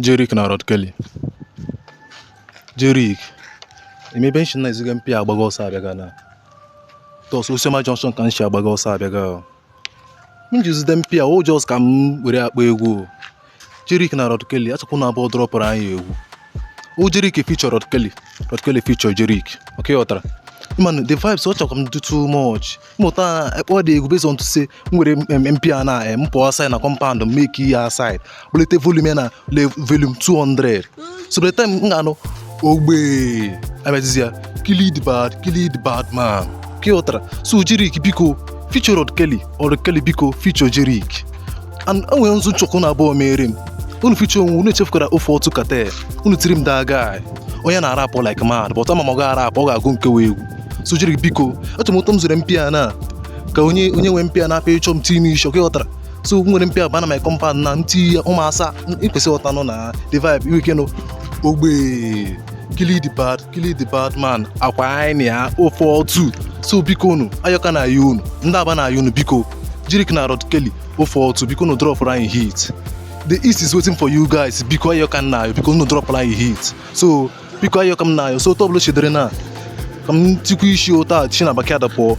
Jerick na Rod Kelly. Jerick emebe nshi na eziga mpi agbaga ọsọ abịaga na tos Osioma Junction ka nshi agbaga ọsọ abịaga m jizide mpi a just ka m were akpa egwu Jerick na Rod Kelly achọkwu na abụọ dropụrụ anyị egwu Jerick feature Rod Kelly feature Jerick okay ọtara man the vibes ọ chọkwa m do too much mụta ekpọ dị egwu based on to say m were mpi a na m pụọ aside na compound make ihe aside bulete volume na volume 200 so by the time m ga-anụ ogbe abịazizia kill the bad man kiotara so Jerick biko feature Rod Kelly biko feature Jerick and enwere nzu nchọkụ na abụọ mere m unu feature onwe unu echefukwara ofe otu kate unu tiri m that guy onye na-arapụ like mad but ama m ọ ga-arapụ ọ ga-agụ nke wee egwu so Jerick biko achọrọ m ụtọ m zere mpi a na ka onye nwe mpi a na-apịa ịchọ m tim ishi kiotara so m nwere mpi a bana my compound na ntị ụmụasa ikwesị ọta nọ na the vibe iweke nọ ogbe kill the bad man akwa anyị ya ofe otu so biko unu ayọka na ya unu ndị aba na ya unu biko Jerick na Rod Kelly ofe otu biko unu drop anyị hit the east is waiting for you guys biko ayọka na ya biko unu drop anyị hit so biko ayọka m na ya so tọbụlụ chidere na ka m tikwa isi ụta chi na Backyard pụọ